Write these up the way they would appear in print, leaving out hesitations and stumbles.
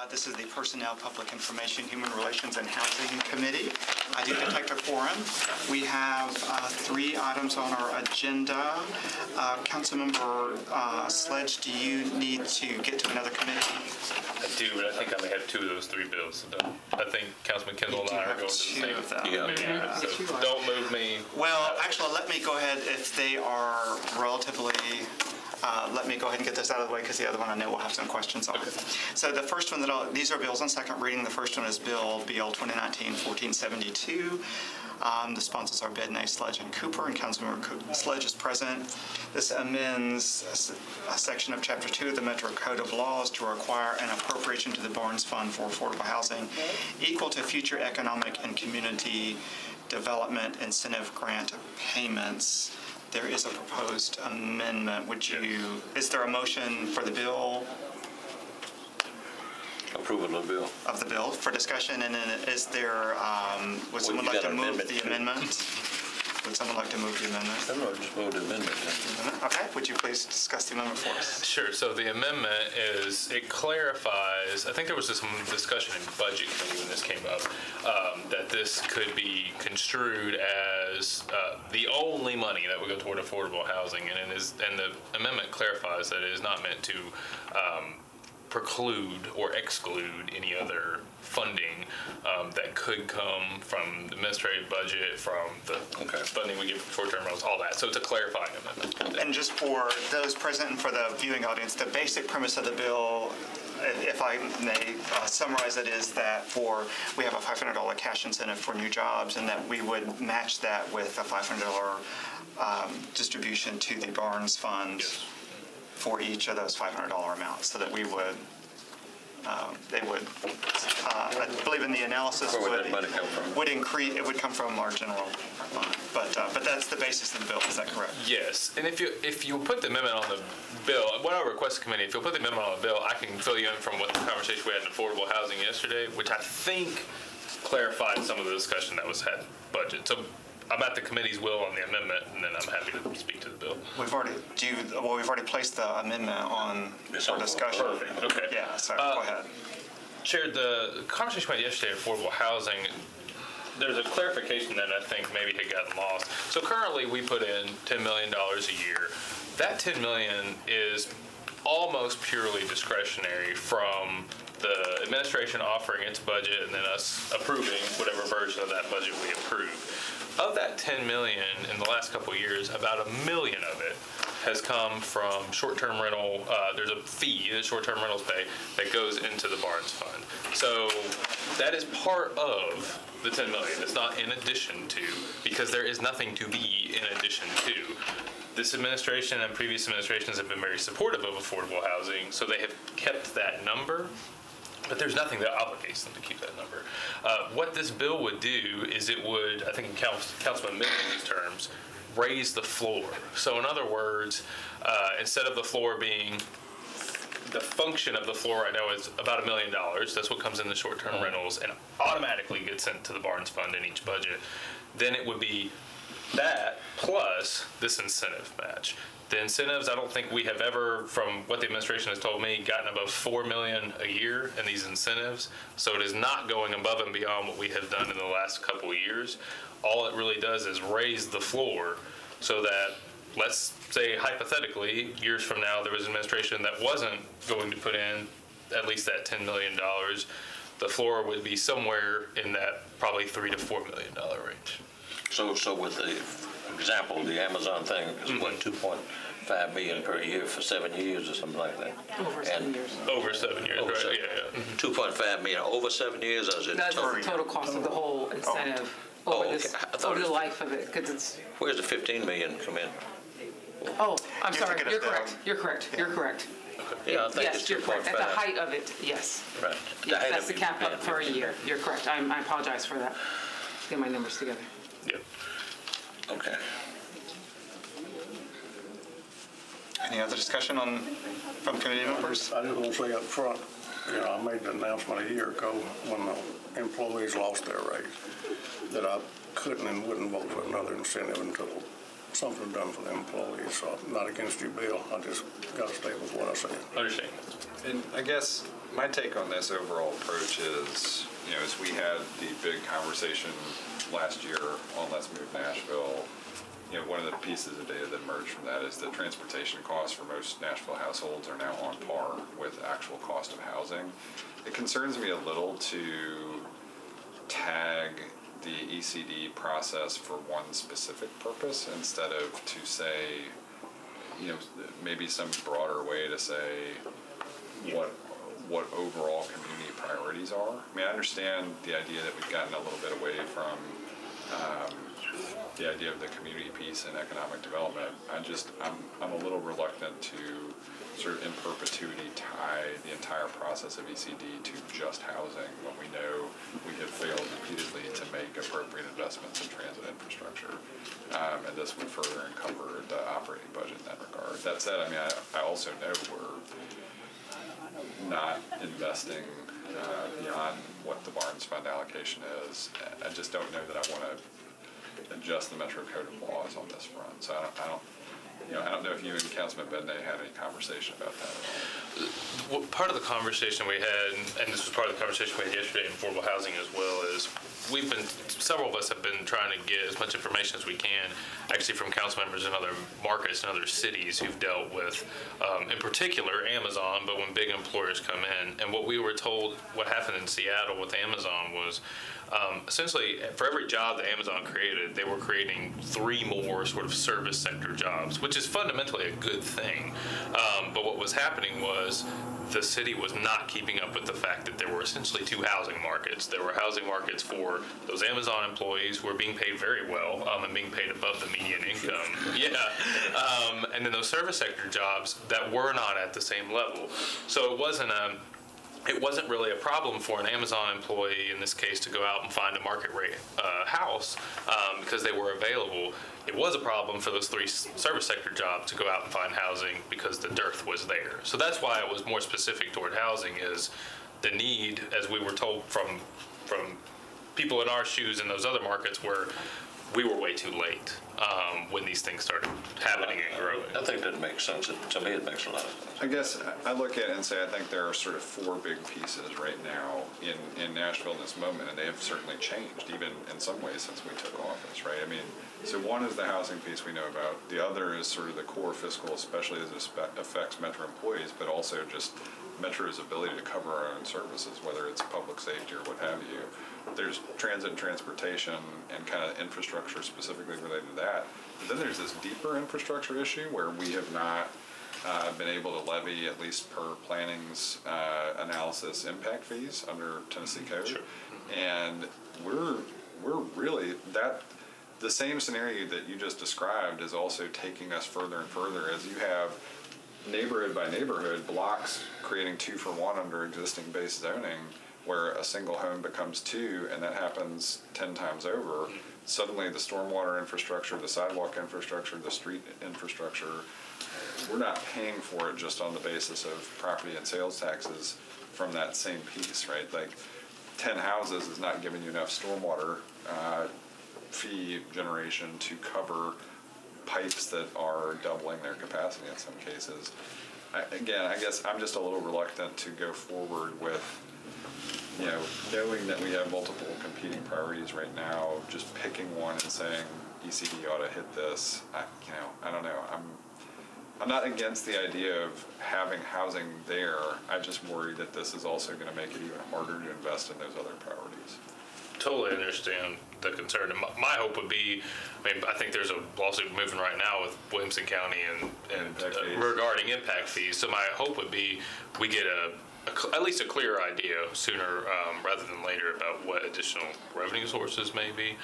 This is the Personnel, Public Information, Human Relations, and Housing Committee. I do detect a quorum. We have 3 items on our agenda. Councilmember Sledge, do you need to get to another committee? I do, but I think I may have 2 of those 3 bills. So I think Councilman Kendall and I are going to the same. Of them. Yeah. So don't move me. Well, actually, let me go ahead. If they are relatively, let me go ahead and get this out of the way because the other one I know we'll have some questions on. Okay. So the first one these are bills on second reading. The first one is Bill 2019-1472. The sponsors are Bednay, Sledge, and Cooper, and Councilmember Sledge is present. This amends a section of Chapter 2 of the Metro Code of Laws to require an appropriation to the Barnes Fund for affordable housing equal to future economic and community development incentive grant payments. There is a proposed amendment. Is there a motion for the bill? Approval of the bill. Of the bill for discussion, and then is there, would someone like to move the amendment? Would someone like to move the amendment? I don't know, just move the amendment. Okay, would you please discuss the amendment for us? Sure, so the amendment it clarifies, I think there was some discussion in budget committee when this came up, that this could be construed as the only money that would go toward affordable housing, and the amendment clarifies that it is not meant to preclude or exclude any other funding that could come from the administrative budget, from the funding we get from short-term rentals, all that. So it's a clarifying amendment. And just for those present and for the viewing audience, the basic premise of the bill, if I may summarize it, is that we have a $500 cash incentive for new jobs, and that we would match that with a $500 distribution to the Barnes Fund. Yes. For each of those $500 amounts, so that we would, they would, I believe in the analysis would increase. It would come from our general fund, but that's the basis of the bill. Is that correct? Yes, and if you put the amendment on the bill, what I request the committee, if you'll put the amendment on the bill, I can fill you in from what the conversation we had in affordable housing yesterday, which I think clarified some of the discussion that was had budget. So I'm at the committee's will on the amendment, and then I'm happy to speak to the bill. We've already placed the amendment on for discussion. Perfect. Okay. Yeah. So go ahead. Chair, the conversation we had yesterday at affordable housing, there's a clarification that I think maybe had gotten lost. So currently we put in $10 million a year. That $10 million is almost purely discretionary from the administration offering its budget and then us approving whatever version of that budget we approve. Of that $10 million in the last couple of years, about $1 million of it has come from short-term rental. There's a fee that short-term rentals pay that goes into the Barnes Fund. So that is part of the $10 million. It's not in addition to, because there is nothing to be in addition to. This administration and previous administrations have been very supportive of affordable housing, so they have kept that number. But there's nothing that obligates them to keep that number. What this bill would do is it would, I think in Councilman Mitchell's terms, raise the floor. So in other words, instead of the floor being, the function of the floor right now is about $1 million. That's what comes in the short-term rentals and automatically gets sent to the Barnes Fund in each budget. Then it would be that plus this incentive match. The incentives, I don't think we have ever, from what the administration has told me, gotten above $4 million a year in these incentives. So it is not going above and beyond what we have done in the last couple of years. All it really does is raise the floor so that, let's say hypothetically, years from now, there was an administration that wasn't going to put in at least that $10 million. The floor would be somewhere in that probably $3 to $4 million range. So with the example, the Amazon thing is what, $2.5 million per year for 7 years or something like that. Over 7 years. Over 7 years, right? Yeah. 2.5 million over 7 years, or is it? That's the total cost of the whole incentive over the life of it, because it's. Where's the 15 million come in? Oh, I'm sorry. You're correct. You're correct. You're correct. Yeah, I think yes, it's you're correct. 2.5. At the height of it, yes. Right. Yes, that's the cap up for a year. You're correct. I apologize for that. Get my numbers together. Yeah. Okay. Any other discussion from committee members? I just want to say up front, I made the announcement a year ago when the employees lost their raise that I couldn't and wouldn't vote for another incentive until something done for the employees. So I'm not against you, Bill. I just got to stay with what I said. Understand. And I guess my take on this overall approach is, as we had the big conversation last year on Let's Move Nashville, one of the pieces of data that emerged from that is that transportation costs for most Nashville households are now on par with actual cost of housing. It concerns me a little to tag the ECD process for one specific purpose instead of to say, maybe some broader way to say what overall community priorities are. I mean, I understand the idea that we've gotten a little bit away from the idea of the community piece and economic development. I'm a little reluctant to sort of in perpetuity tie the entire process of ECD to just housing when we know we have failed repeatedly to make appropriate investments in transit infrastructure. And this would further encumber the operating budget in that regard. That said, I mean, I also know we're not investing beyond what the Barnes Fund allocation is. I just don't know that I want to adjust the Metro Code of Laws on this front. So I don't know if you and Councilman Bednay had any conversation about that at all. Well, part of the conversation we had, and this was part of the conversation we had yesterday in affordable housing as well, is several of us have been trying to get as much information as we can, actually from council members in other markets and other cities who've dealt with, in particular, Amazon, but when big employers come in. And what we were told, what happened in Seattle with Amazon was, essentially, for every job that Amazon created, they were creating 3 more sort of service sector jobs, which is fundamentally a good thing. But what was happening was the city was not keeping up with the fact that there were essentially 2 housing markets. There were housing markets for those Amazon employees who were being paid very well and being paid above the median income. Yeah. And then those service sector jobs that were not at the same level. So it wasn't really a problem for an Amazon employee in this case to go out and find a market rate house because they were available. It was a problem for those 3 service sector jobs to go out and find housing because the dearth was there. So that's why it was more specific toward housing, is the need, as we were told from people in our shoes in those other markets, where we were way too late when these things started happening and growing. I think that makes sense. To me, it makes a lot of sense. I guess I look at it and say I think there are sort of 4 big pieces right now in Nashville in this moment, and they have certainly changed, even in some ways, since we took office, right? I mean, so one is the housing piece we know about. The other is sort of the core fiscal, especially as it affects Metro employees, but also just Metro's ability to cover our own services, whether it's public safety or what have you. There's transit and transportation and kind of infrastructure specifically related to that. But then there's this deeper infrastructure issue where we have not been able to levy, at least per planning's analysis, impact fees under Tennessee Code. Sure. And we're really, the same scenario that you just described is also taking us further and further as you have neighborhood by neighborhood blocks creating 2 for 1 under existing base zoning, where a single home becomes 2, and that happens 10 times over. Suddenly the stormwater infrastructure, the sidewalk infrastructure, the street infrastructure, we're not paying for it just on the basis of property and sales taxes from that same piece, right? Like 10 houses is not giving you enough stormwater fee generation to cover pipes that are doubling their capacity in some cases. Again, I guess I'm just a little reluctant to go forward with, knowing that we have multiple competing priorities right now, just picking one and saying ECD ought to hit this. I don't know. I'm not against the idea of having housing there. I just worry that this is also going to make it even harder to invest in those other priorities. Totally understand the concern. And my hope would be, I think there's a lawsuit moving right now with Williamson County and regarding impact fees. So my hope would be we get at least a clear idea sooner rather than later about what additional revenue sources may be.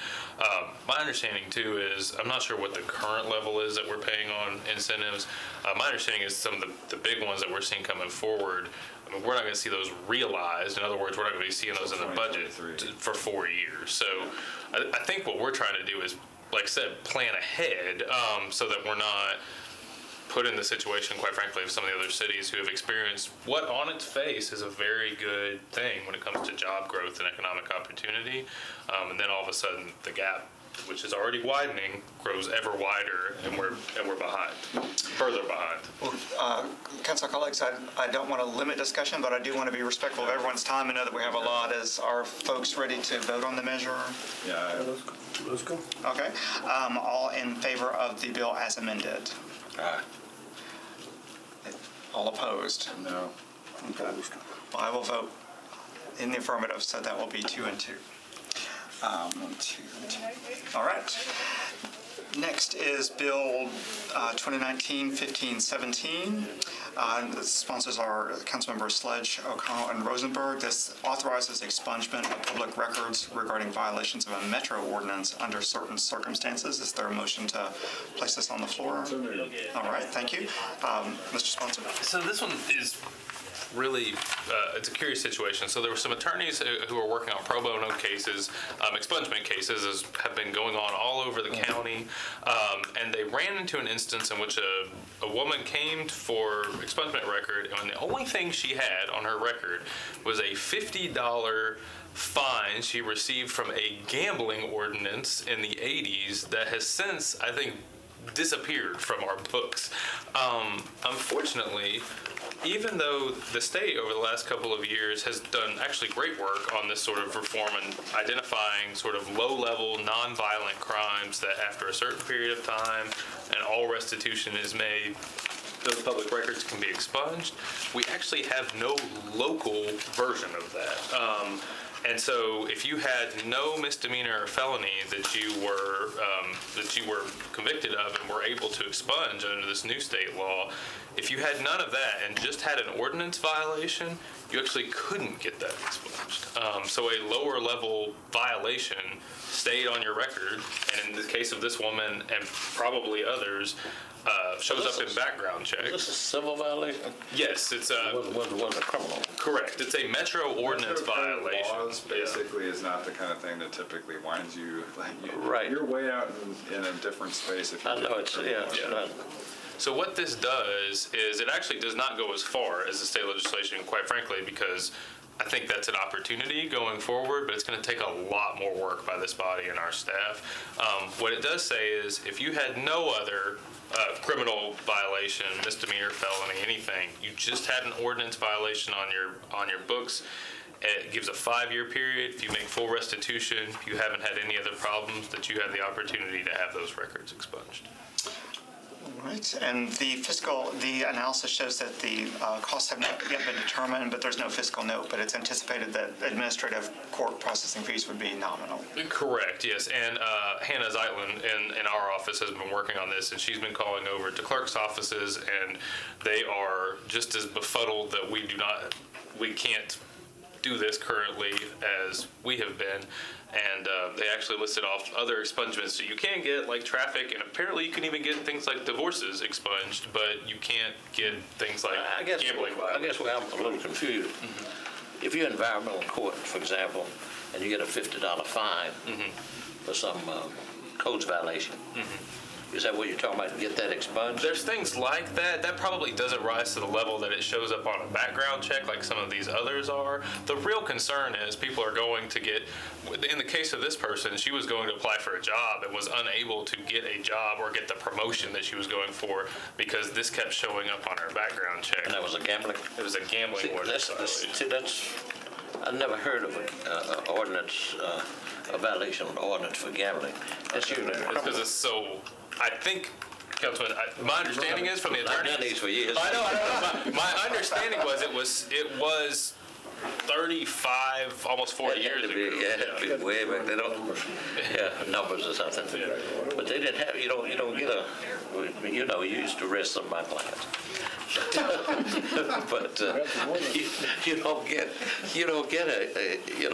My understanding too is, I'm not sure what the current level is that we're paying on incentives. My understanding is some of the big ones that we're seeing coming forward, we're not going to see those realized. In other words, we're not going to be seeing those in the budget for 4 years. So I think what we're trying to do is, like I said, plan ahead so that we're not put in the situation, quite frankly, of some of the other cities who have experienced what on its face is a very good thing when it comes to job growth and economic opportunity. And then all of a sudden the gap which is already widening, grows ever wider, and we're behind, further behind. Well, council colleagues, I don't want to limit discussion, but I do want to be respectful of everyone's time and know that we have a lot. Are folks ready to vote on the measure? Yeah, Let's go. Okay. All in favor of the bill as amended? Aye. All opposed? no. Opposed. Well, I will vote in the affirmative, so that will be 2 and 2. 1, 2, 2. All right. Next is Bill 2019-1517. The sponsors are Councilmembers Sledge, O'Connell, and Rosenberg. This authorizes expungement of public records regarding violations of a metro ordinance under certain circumstances. Is there a motion to place this on the floor? All right, thank you. Mr. Sponsor. So this one is really, it's a curious situation. So there were some attorneys who are working on pro bono cases, expungement cases, as have been going on all over the county, and they ran into an instance in which a woman came for expungement record, and the only thing she had on her record was a $50 fine she received from a gambling ordinance in the 80s that has since, I think, disappeared from our books. Unfortunately, even though the state over the last couple of years has done actually great work on this sort of reform and identifying sort of low-level, non-violent crimes that after a certain period of time and all restitution is made, those public records can be expunged, we actually have no local version of that. And so, if you had no misdemeanor or felony that you were convicted of and were able to expunge under this new state law, if you had none of that and just had an ordinance violation, you actually couldn't get that expunged. So a lower level violation stayed on your record, and in the case of this woman and probably others, shows up in background checks. Is this a civil violation? Yes, it's Wasn't a criminal. correct. It's a metro ordinance violation. Laws basically is not the kind of thing that typically winds you. Right. You're way out in a different space if you I know it's, it's not. So what this does is it actually does not go as far as the state legislation, quite frankly, because I think that's an opportunity going forward, but it's going to take a lot more work by this body and our staff. What it does say is if you had no other criminal violation, misdemeanor, felony, anything, you just had an ordinance violation on your books, it gives a 5-year period. If you make full restitution, if you haven't had any other problems, that you have the opportunity to have those records expunged. Right, and the analysis shows that the costs have not yet been determined, but there's no fiscal note, but it's anticipated that administrative court processing fees would be nominal. Correct, yes, and Hannah Zeitlin in our office has been working on this, and she's been calling over to clerks' offices, and they are just as befuddled that we can't do this currently as we have been. And they actually listed off other expungements that you can get, like traffic, and apparently you can even get things like divorces expunged, but you can't get things like gambling violations. I guess where I'm a little confused. Mm-hmm. If you're in environmental court, for example, and you get a $50 fine for some codes violation, is that what you're talking about, to get that expunged? There's things like that. That probably doesn't rise to the level that it shows up on a background check like some of these others are. The real concern is people are going to get, in the case of this person, she was going to apply for a job and was unable to get a job or get the promotion that she was going for because this kept showing up on her background check. And that was a gambling? It was a gambling ordinance violation. I've never heard of an ordinance, a violation of an ordinance for gambling. That's usually because it's so, I think, Councilman, my understanding is from the attorney. I've done these for years. I know. My understanding was it was 35, almost 40 years ago. Yeah, way back. They don't, numbers or something. But they didn't have. You don't get a. You used to arrest some of my clients. But you don't get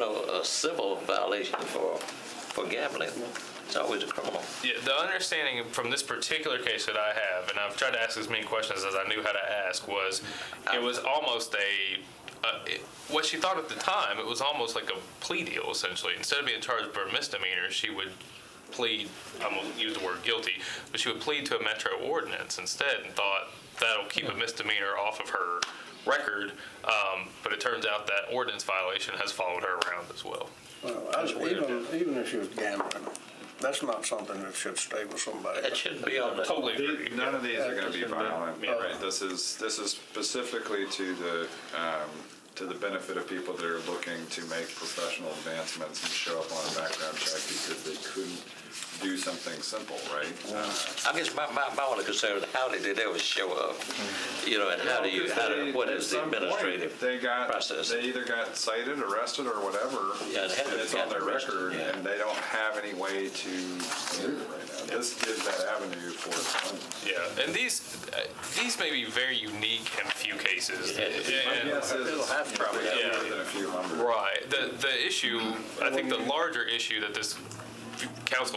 a civil violation for gambling. It's always a criminal. Yeah, the understanding from this particular case that I have, and I've tried to ask as many questions as I knew how to ask, was it was almost what she thought at the time, it was almost like a plea deal, essentially. Instead of being charged for a misdemeanor, she would plead, I'm going to use the word guilty, but she would plead to a metro ordinance instead and thought that'll keep a misdemeanor off of her record, but it turns out that ordinance violation has followed her around as well. Well, even if she was gambling, that's not something that should stay with somebody. That shouldn't be on the. Totally agree. None of these are going to be Yeah. violent, Yeah. right? This is specifically to the benefit of people that are looking to make professional advancements and show up on a background check because they couldn't do something simple, right? I guess my only concern is how did they ever show up? You know, and what is the administrative process? They either got cited, arrested, or whatever, Yeah, they had to and it's get on their arrested, record, yeah. and they don't have any way to move it right now. This gives that avenue for funding. Yeah, and these may be very unique in a few cases. Yeah. And- Yes, It'll have to probably be, yeah. more than a few hundred. Right. The issue, I think the larger issue that this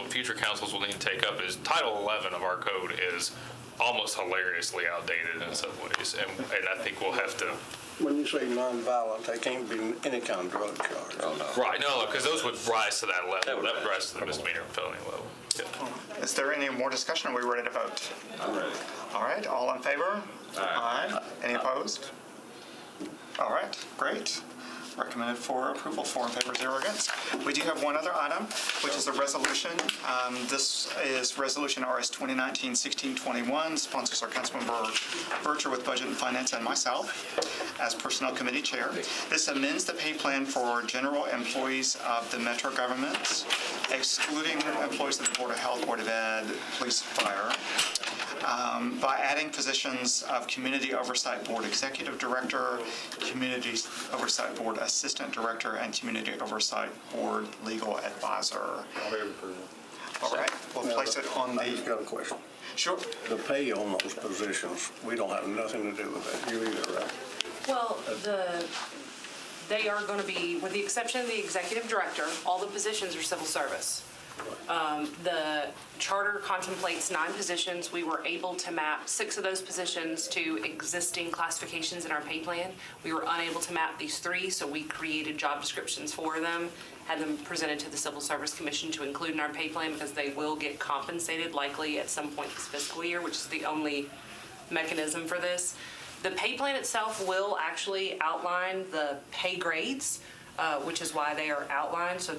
future councils will need to take up is Title 11 of our code is almost hilariously outdated in some ways, and I think we'll have to. When you say nonviolent, they can't be any kind of drug charge. Oh, no. Right. No, because those would rise to that level. That would That would rise to the misdemeanor and felony level. Yeah. Is there any more discussion? Are we ready to vote? I'm ready. All right, all in favor? Aye. Any opposed? All right, great. Recommended for approval, 4 in favor, 0 against. We do have one other item, which is a resolution. This is Resolution RS 2019-1621. Sponsors are Councilmember Bircher with Budget and Finance and myself as Personnel Committee Chair. This amends the pay plan for general employees of the Metro government, excluding employees of the Board of Health, Board of Ed, Police, Fire, by adding positions of Community Oversight Board Executive Director, Community Oversight Board Assistant Director, and Community Oversight Board Legal Advisor. I'll move approval. All right, we'll place it on I just the, got a question. sure. The pay on those positions, we don't have nothing to do with that. You either, right? Well, they are going to be, with the exception of the executive director, all the positions are civil service. The charter contemplates 9 positions. We were able to map 6 of those positions to existing classifications in our pay plan. We were unable to map these 3, so we created job descriptions for them, had them presented to the Civil Service Commission to include in our pay plan because they will get compensated likely at some point this fiscal year, which is the only mechanism for this. The pay plan itself will actually outline the pay grades, which is why they are outlined. So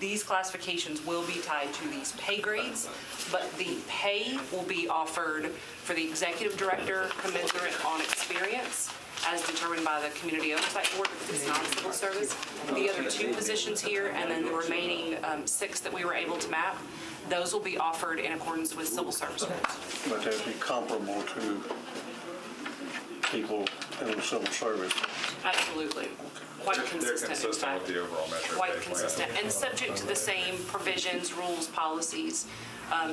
these classifications will be tied to these pay grades, but the pay will be offered for the executive director commensurate on experience as determined by the Community Oversight Board because it's non-civil service. The other 2 positions here and then the remaining 6 that we were able to map, those will be offered in accordance with civil service rules. But they'd be comparable to people in the civil service. Absolutely. Quite They're consistent, in consistent fact. with the overall Metro Quite pay plan. consistent, and subject to the same provisions, rules, policies.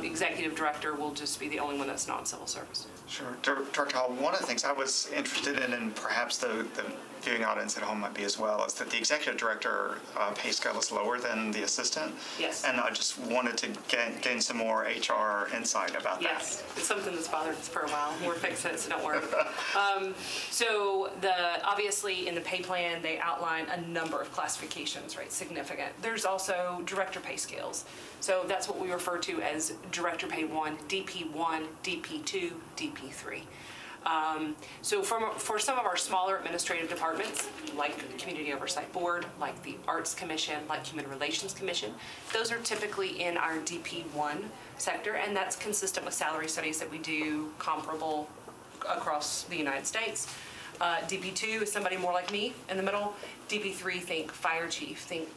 Executive director will just be the only one that's not civil service. Sure. Director Hall, one of the things I was interested in, and perhaps the viewing audience at home might be as well, is that the executive director pay scale is lower than the assistant. Yes. And I just wanted to gain some more HR insight about that. Yes, it's something that's bothered us for a while. We're fixing it, so don't worry. So obviously in the pay plan, they outline a number of classifications, right? Significant. There's also director pay scales. So that's what we refer to as Director Pay 1, DP1, DP2, DP3. So for some of our smaller administrative departments, like Community Oversight Board, like the Arts Commission, like Human Relations Commission, those are typically in our DP1 sector, and that's consistent with salary studies that we do comparable across the United States. DP2 is somebody more like me in the middle. DP3, think fire chief, think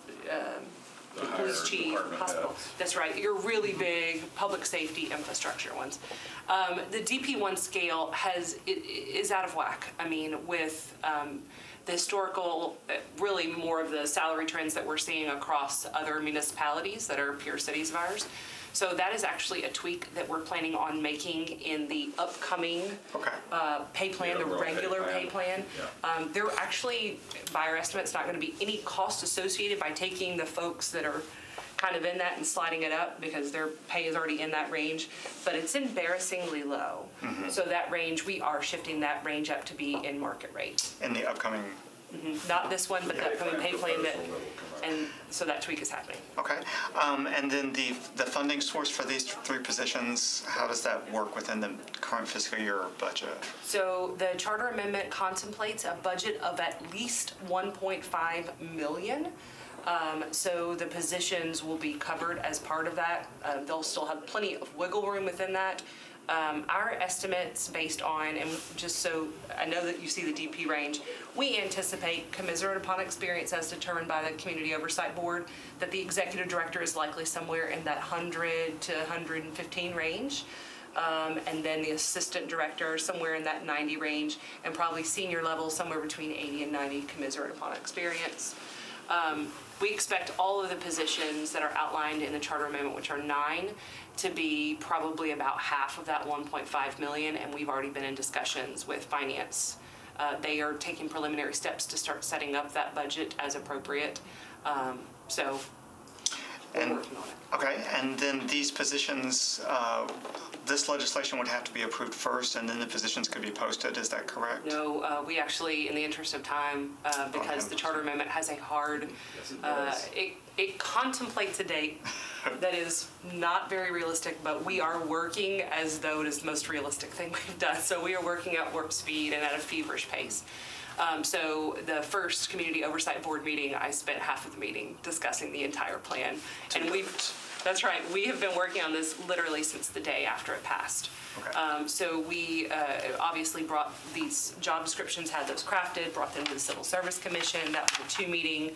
police higher chief, department hospital. heads. That's right. Your really big public safety infrastructure ones. The DP1 scale is out of whack. I mean, with the historical, really more of the salary trends that we're seeing across other municipalities that are peer cities of ours. So that is actually a tweak that we're planning on making in the upcoming pay plan, the regular pay plan. Yeah. There are actually, by our estimates, not going to be any cost associated by taking the folks that are kind of in that and sliding it up because their pay is already in that range, but it's embarrassingly low. So that range, we are shifting that range up to be in market rate. In the upcoming, Not this one, but the upcoming pay plan and so that tweak is happening. okay. And then the funding source for these 3 positions, how does that work within the current fiscal year budget? So the charter amendment contemplates a budget of at least $1.5 million So the positions will be covered as part of that. They'll still have plenty of wiggle room within that. Our estimates based on, and just so I know that you see the DP range, we anticipate, commiserate upon experience as determined by the Community Oversight Board, that the executive director is likely somewhere in that 100 to 115 range. And then the assistant director somewhere in that 90 range, and probably senior level somewhere between 80 and 90, commiserate upon experience. We expect all of the positions that are outlined in the charter amendment, which are 9, to be probably about half of that 1.5 million, and we've already been in discussions with finance. They are taking preliminary steps to start setting up that budget as appropriate. So we're working on it. Okay, and then these positions, this legislation would have to be approved first, and then the positions could be posted, is that correct? No, we actually, in the interest of time, because the charter amendment has a hard, it contemplates a date that is not very realistic, but we are working as though it is the most realistic thing we've done. So we are working at warp speed and at a feverish pace. So the first Community Oversight Board meeting, I spent half of the meeting discussing the entire plan. And that's right, we have been working on this literally since the day after it passed. Okay. So we obviously brought these job descriptions, had those crafted, brought them to the Civil Service Commission. That was a 2 meeting.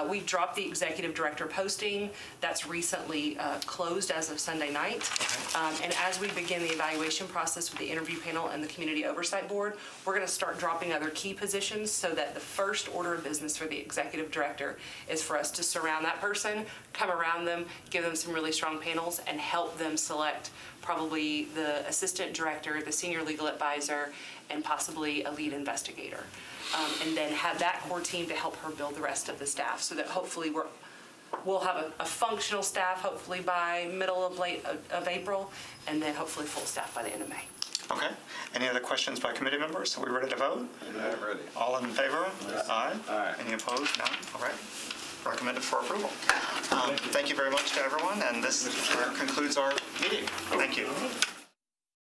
We dropped the executive director posting. That's recently closed as of Sunday night. And as we begin the evaluation process with the interview panel and the Community Oversight Board, we're going to start dropping other key positions so that the first order of business for the executive director is for us to surround that person, come around them, give them some really strong panels, and help them select probably the assistant director, the senior legal advisor, and possibly a lead investigator. And then have that core team to help her build the rest of the staff so that hopefully we'll have a functional staff hopefully by middle of April, and then hopefully full staff by the end of May. Okay. Any other questions by committee members? Are we ready to vote? I'm ready. All in favor? Aye. Aye. Any opposed? No? All right. Recommended for approval. Thank you very much to everyone, and this concludes our meeting. Thank you.